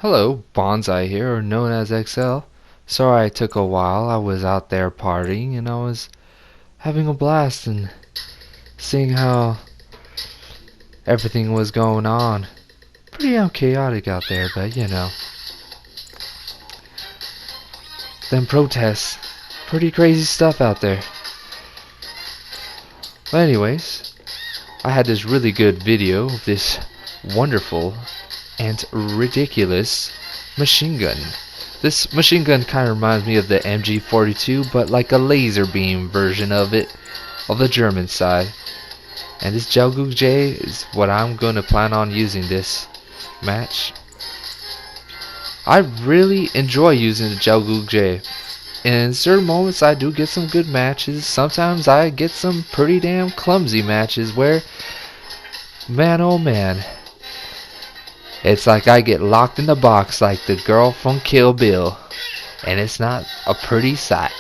Hello, Bonsai here, or known as XL. Sorry I took a while. I was out there partying and I was having a blast and seeing how everything was going on. Pretty chaotic out there, but you know. Them protests. Pretty crazy stuff out there. But anyways, I had this really good video of this wonderful and ridiculous machine gun. This machine gun kind of reminds me of the MG42, but like a laser beam version of it, of the German side. And this Gelgoog J is what I'm going to plan on using this match. I really enjoy using the Gelgoog J. In certain moments I do get some good matches. Sometimes I get some pretty damn clumsy matches where, man oh man, it's like I get locked in the box like the girl from Kill Bill, and it's not a pretty sight.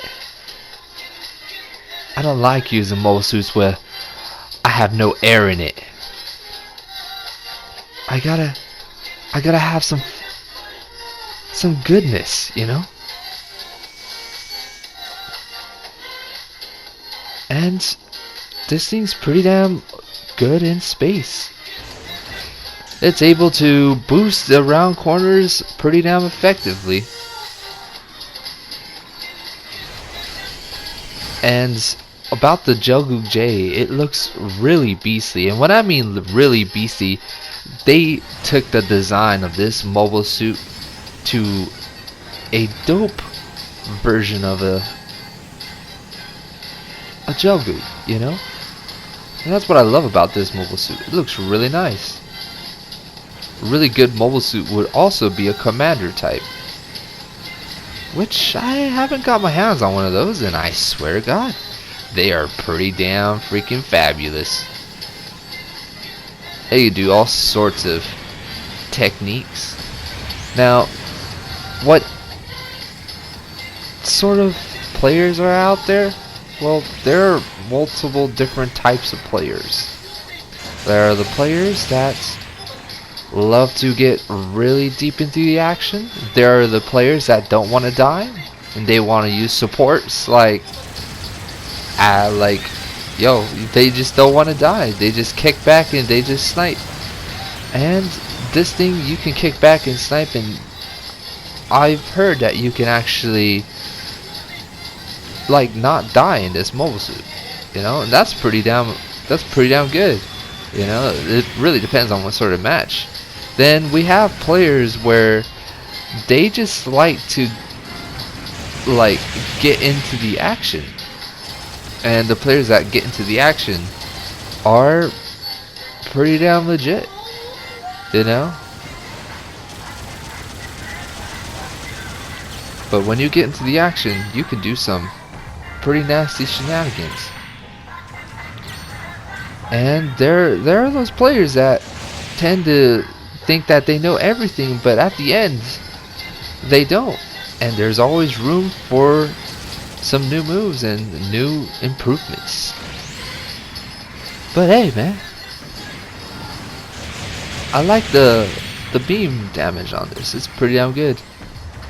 I don't like using mobile suits where I have no air in it. I gotta have some goodness, you know? And this thing's pretty damn good in space. It's able to boost around corners pretty damn effectively. And about the Gelgoog J, it looks really beastly. And when I mean really beastly, they took the design of this mobile suit to a dope version of a Gelgoog, you know? And that's what I love about this mobile suit. It looks really nice. A really good mobile suit would also be a commander type, which I haven't got my hands on one of those, and I swear to God, they are pretty damn freaking fabulous. They do all sorts of techniques. Now, what sort of players are out there? Well, there are multiple different types of players. There are the players that love to get really deep into the action. There are the players that don't want to die and they want to use supports like yo, they just don't want to die. They just kick back and they just snipe. And this thing, you can kick back and snipe, and I've heard that you can actually like not die in this mobile suit, you know, and that's pretty damn good. You know, it really depends on what sort of match. Then we have players where they just like to like get into the action, and the players that get into the action are pretty damn legit, you know. But when you get into the action, you can do some pretty nasty shenanigans. And there are those players that tend to think that they know everything, but at the end they don't. And there's always room for some new moves and new improvements. But hey, man, I like the beam damage on this. It's pretty damn good.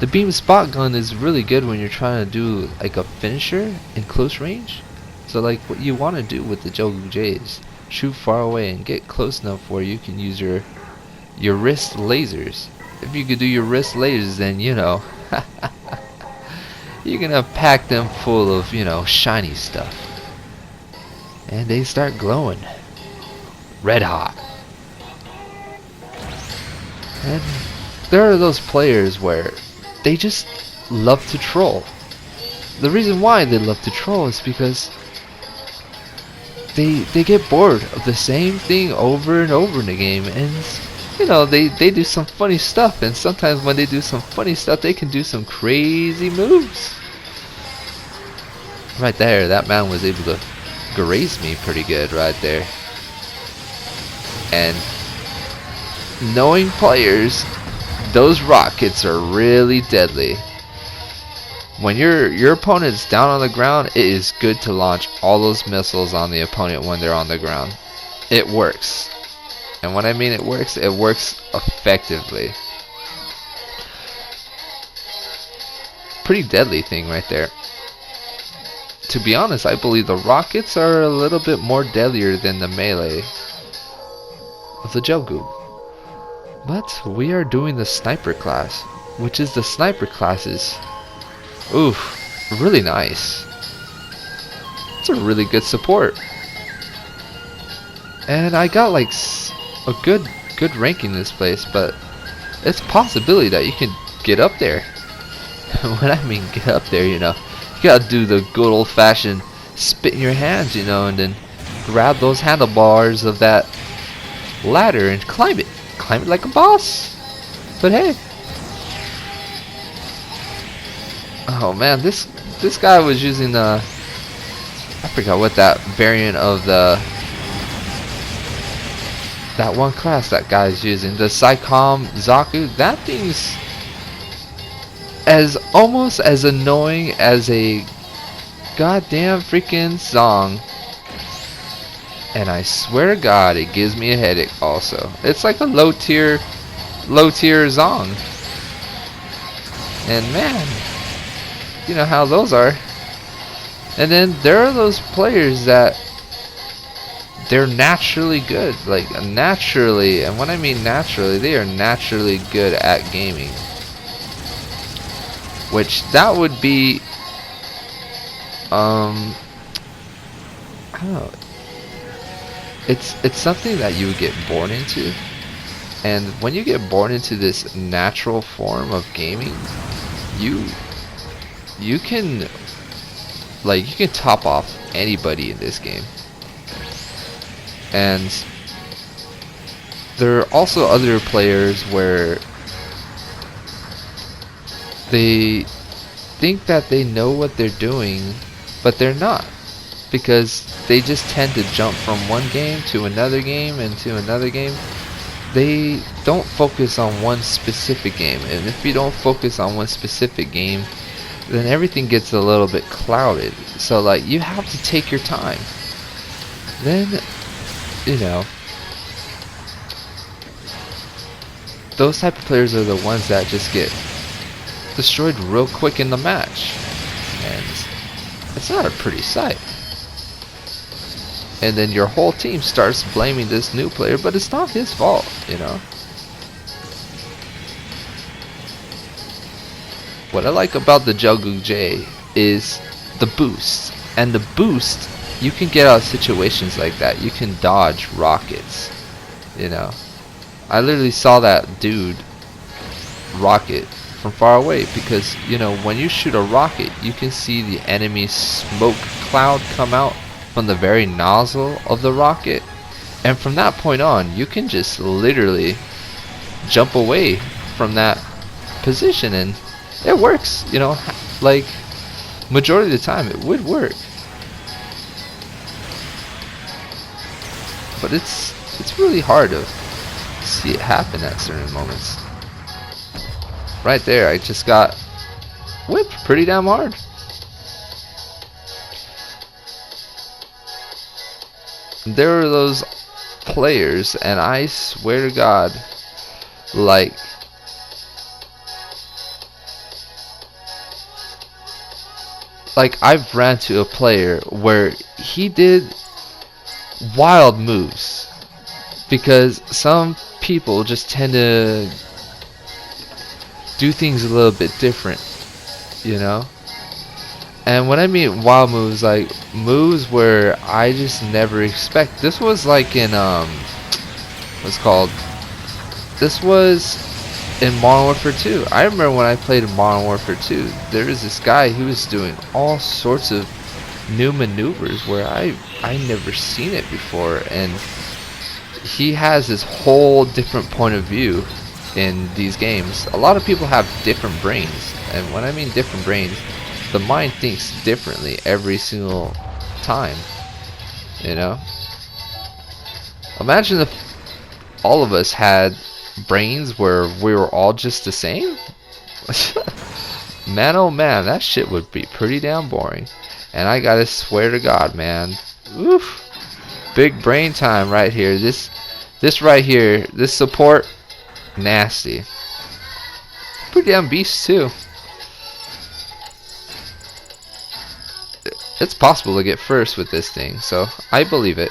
The beam spot gun is really good when you're trying to do like a finisher in close range. So like what you want to do with the Gelgoog J is shoot far away and get close enough where you can use your wrist lasers. If you could do your wrist lasers, then you know you're gonna pack them full of, you know, shiny stuff, and they start glowing red hot. And there are those players where they just love to troll. The reason why they love to troll is because they get bored of the same thing over and over in the game, and you know, they do some funny stuff, and sometimes when they do some funny stuff, they can do some crazy moves. Right there, that man was able to graze me pretty good right there. And knowing players, those rockets are really deadly. When your opponent's down on the ground, it is good to launch all those missiles on the opponent when they're on the ground. It works. And when I mean it works effectively. pretty deadly thing right there. To be honest, I believe the rockets are a little bit more deadlier than the melee of the Gelgoog. But we are doing the sniper class, which is the sniper classes. Oof, really nice. It's a really good support. And I got like a good ranking in this place, but it's a possibility that you can get up there. When I mean get up there, you know, you gotta do the good old-fashioned spit in your hands, you know, and then grab those handlebars of that ladder and climb it. Climb it like a boss. But hey. Oh man, this guy was using the, I forgot what that variant of that one class that guy's using, the Psycom Zaku. That thing's as almost as annoying as a goddamn freaking song. And I swear to God, it gives me a headache also. It's like a low tier Zong. And man, you know how those are. And then there are those players that they're naturally good. Like naturally, and when I mean naturally, they are naturally good at gaming. Which that would be I don't know. It's something that you would get born into, and when you get born into this natural form of gaming, you can top off anybody in this game. And there are also other players where they think that they know what they're doing, but they're not. Because they just tend to jump from one game to another game and to another game. They don't focus on one specific game, and if you don't focus on one specific game, then everything gets a little bit clouded. So like, you have to take your time. Then, you know, those type of players are the ones that just get destroyed real quick in the match, and it's not a pretty sight. And then your whole team starts blaming this new player, but it's not his fault, you know. What I like about the Gelgoog J is the boost. And the boost, you can get out of situations like that. You can dodge rockets, you know. I literally saw that dude rocket from far away, because, you know, when you shoot a rocket, you can see the enemy smoke cloud come out from the very nozzle of the rocket, and from that point on you can just literally jump away from that position, and it works, you know. Like, majority of the time it would work, but it's really hard to see it happen at certain moments. Right there, I just got whipped pretty damn hard. There are those players, and I swear to God, like, I've ran to a player where he did wild moves, because some people just tend to do things a little bit different, you know. And when I mean wild moves, like moves where I just never expect. This was like in what's called? This was in Modern Warfare 2. I remember when I played in Modern Warfare 2, there was this guy who was doing all sorts of new maneuvers where I never seen it before, and he has this whole different point of view in these games. A lot of people have different brains, and when I mean different brains, the mind thinks differently every single time, you know. Imagine if all of us had brains where we were all just the same. Man, oh man, that shit would be pretty damn boring. And I gotta swear to God, man, oof, big brain time right here. This right here, this support, nasty. Pretty damn beast too. it's possible to get first with this thing, so I believe it.